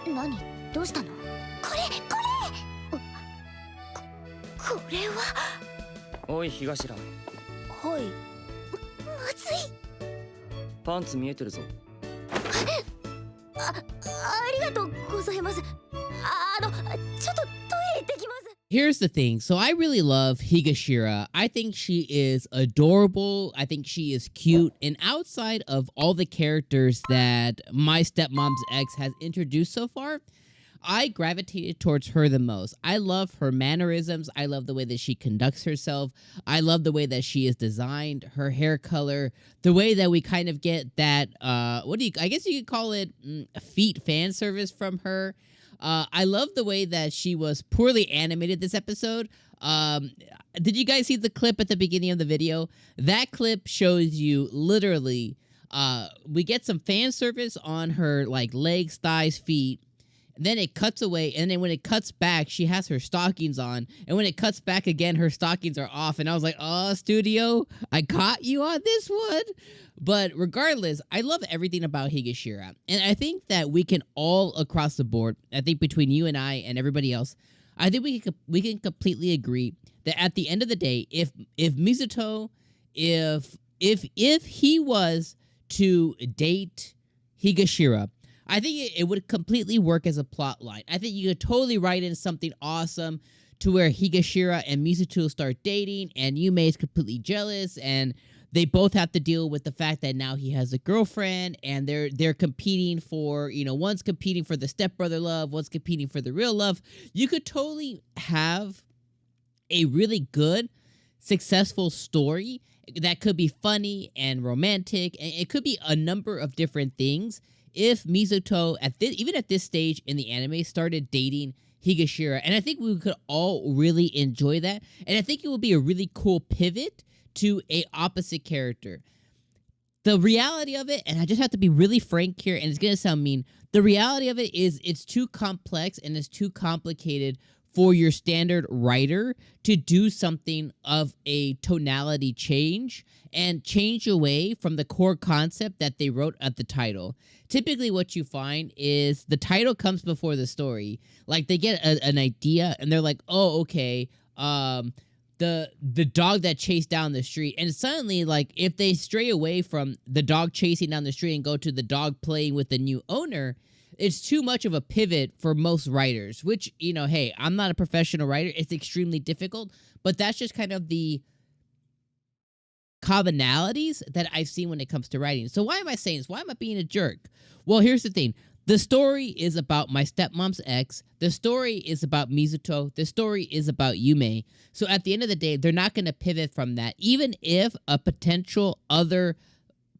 何どうしたの？これは。おい東ら、はい。まずい。パンツ見えてるぞ。ありがとうございます。ちょっとトイレ行ってきます。Here's the thing. So I really love Higashira. I think she is adorable. I think she is cute. And outside of all the characters that My Stepmom's Ex has introduced so far, I gravitated towards her the most. I love her mannerisms. I love the way that she conducts herself. I love the way that she is designed, her hair color, the way that we kind of get that, I guess you could call it feet fan service from her. I love the way that she was poorly animated this episode. Did you guys see the clip at the beginning of the video? That clip shows you literally, we get some fan service on her like legs, thighs, feet. Then it cuts away, and then when it cuts back, she has her stockings on. And when it cuts back again, her stockings are off. And I was like, oh, studio, I caught you on this one. But regardless, I love everything about Higashira. And I think that we can all across the board, I think between you and I and everybody else, I think we can completely agree that at the end of the day, if Mizuto, if he was to date Higashira, I think it would completely work as a plot line. I think you could totally write in something awesome to where Higashira and Mizuto start dating, and Yume is completely jealous, and they both have to deal with the fact that now he has a girlfriend, and they're competing for, one's competing for the stepbrother love, one's competing for the real love. You could totally have a really good, successful story that could be funny and romantic, and it could be a number of different things. If Mizuto, even at this stage in the anime, started dating Higashira, and I think we could all really enjoy that, and I think it would be a really cool pivot to a opposite character. The reality of it, and I just have to be really frank here, and it's going to sound mean, the reality of it is it's too complex and it's too complicated for your standard writer to do something of a tonality change and change away from the core concept that they wrote at the title. Typically what you find is the title comes before the story. Like they get an idea and they're like, oh, okay, the dog that chased down the street, and suddenly, like, if they stray away from the dog chasing down the street and go to the dog playing with the new owner, it's too much of a pivot for most writers, which, hey, I'm not a professional writer. It's extremely difficult, but that's just kind of the commonalities that I've seen when it comes to writing. So why am I saying this? Why am I being a jerk? Well, here's the thing. The story is about My Stepmom's Ex. The story is about Mizuto. The story is about Yume. So at the end of the day, they're not going to pivot from that, even if a potential other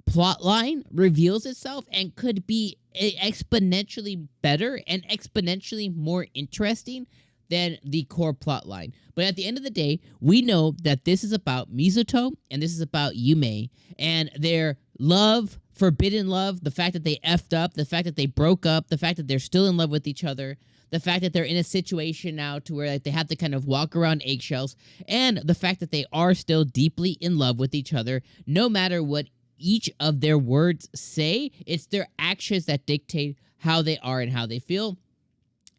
plot line reveals itself and could be exponentially better and exponentially more interesting than the core plot line. But at the end of the day, we know that this is about Mizuto and this is about Yume and their love, forbidden love, the fact that they effed up, the fact that they broke up, the fact that they're still in love with each other, the fact that they're in a situation now to where, like, they have to kind of walk around eggshells, and the fact that they are still deeply in love with each other, no matter what each of their words say. It's their actions that dictate how they are and how they feel.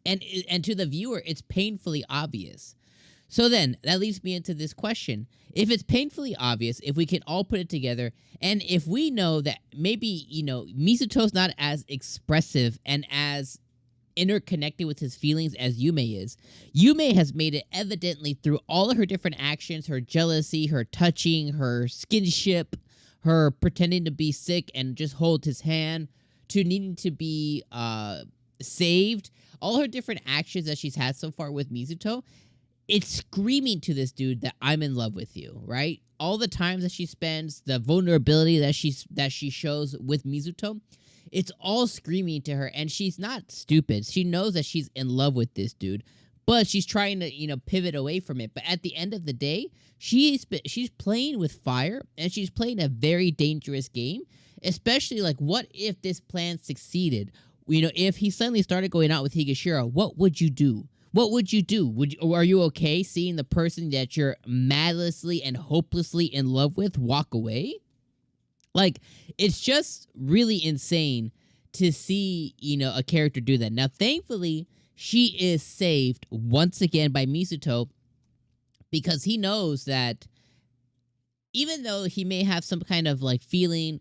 And to the viewer, it's painfully obvious. So then, that leads me into this question. If it's painfully obvious, if we can all put it together, and if we know that maybe, Mizuto's not as expressive and as interconnected with his feelings as Yume is, Yume has made it evidently through all of her different actions, her jealousy, her touching, her skinship, her pretending to be sick and just hold his hand, to needing to be saved, all her different actions that she's had so far with Mizuto, it's screaming to this dude that I'm in love with you, right? All the times that she spends, the vulnerability that she shows with Mizuto, it's all screaming to her, and she's not stupid. She knows that she's in love with this dude, but she's trying to, pivot away from it. But at the end of the day, she's playing with fire, and she's playing a very dangerous game, especially, like, what if this plan succeeded? If he suddenly started going out with Higashira, what would you do? What would you do? Are you okay seeing the person that you're madlessly and hopelessly in love with walk away? Like, it's just really insane to see, you know, a character do that. Now, thankfully, she is saved once again by Mizuto because he knows that even though he may have some kind of like feeling,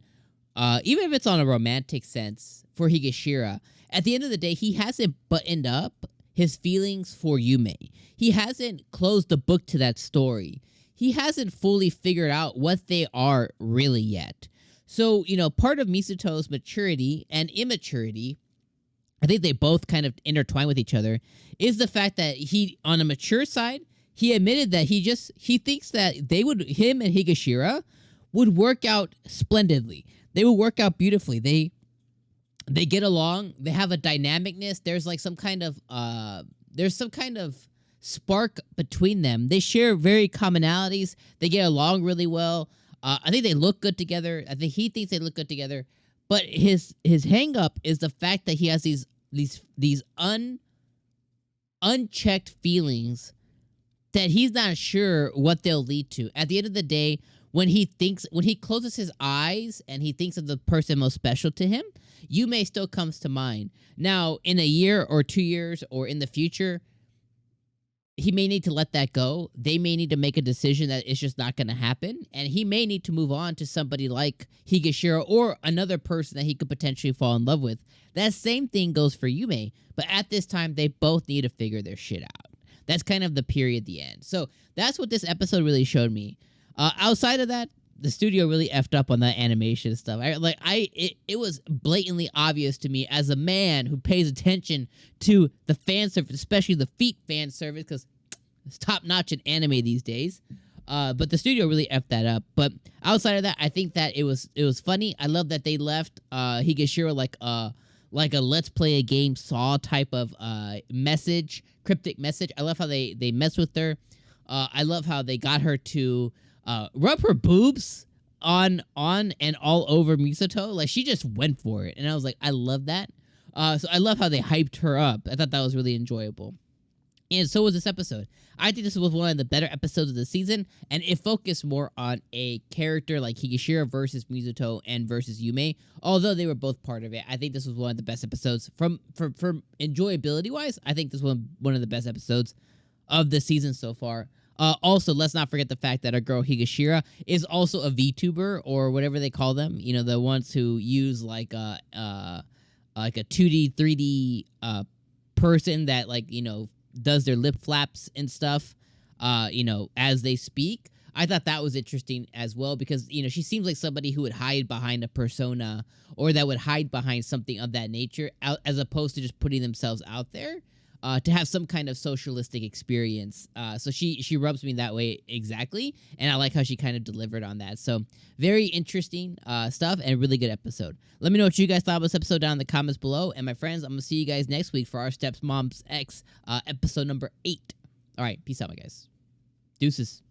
even if it's on a romantic sense for Higashira, at the end of the day, he hasn't buttoned up his feelings for Yume. He hasn't closed the book to that story. He hasn't fully figured out what they are really yet. So, you know, part of Mizuto's maturity and immaturity, I think they both kind of intertwine with each other, is the fact that he, on a mature side, he admitted that he thinks that him and Higashira would work out splendidly. They would work out beautifully. They get along. They have a dynamicness. There's like some kind of spark between them. They share very commonalities. They get along really well. I think they look good together. I think he thinks they look good together. But his hang up is the fact that he has these unchecked feelings that he's not sure what they'll lead to. At the end of the day, when he closes his eyes and he thinks of the person most special to him, Yume still comes to mind. Now, in a year or 2 years or in the future, he may need to let that go. They may need to make a decision that it's just not going to happen. And he may need to move on to somebody like Higashira or another person that he could potentially fall in love with. That same thing goes for Yume. But at this time, they both need to figure their shit out. That's kind of the period, the end. So that's what this episode really showed me. Outside of that, the studio really effed up on that animation stuff. It was blatantly obvious to me as a man who pays attention to the fan service, especially the feet fan service, because it's top notch in anime these days. But the studio really effed that up. But outside of that, I think that it was funny. I love that they left Higashira like a let's play a game Saw type of message, cryptic message. I love how they mess with her. I love how they got her to rub her boobs on and all over Mizuto. Like, she just went for it. And I was like, I love that. So I love how they hyped her up. I thought that was really enjoyable. And so was this episode. I think this was one of the better episodes of the season, and it focused more on a character like Higashira versus Mizuto and versus Yume. Although they were both part of it, I think this was one of the best episodes. For enjoyability-wise, I think this was one of the best episodes of the season so far. Also, let's not forget the fact that our girl Higashira is also a VTuber, or whatever they call them. You know, the ones who use like a 2D, 3D person that, like, you know, does their lip flaps and stuff, you know, as they speak. I thought that was interesting as well because, you know, she seems like somebody who would hide behind a persona or that would hide behind something of that nature, as opposed to just putting themselves out there to have some kind of socialistic experience. So she rubs me that way exactly, and I like how she kind of delivered on that. So very interesting stuff and a really good episode. Let me know what you guys thought of this episode down in the comments below. And my friends, I'm going to see you guys next week for our Stepmom's X episode number 8. All right, peace out, my guys. Deuces.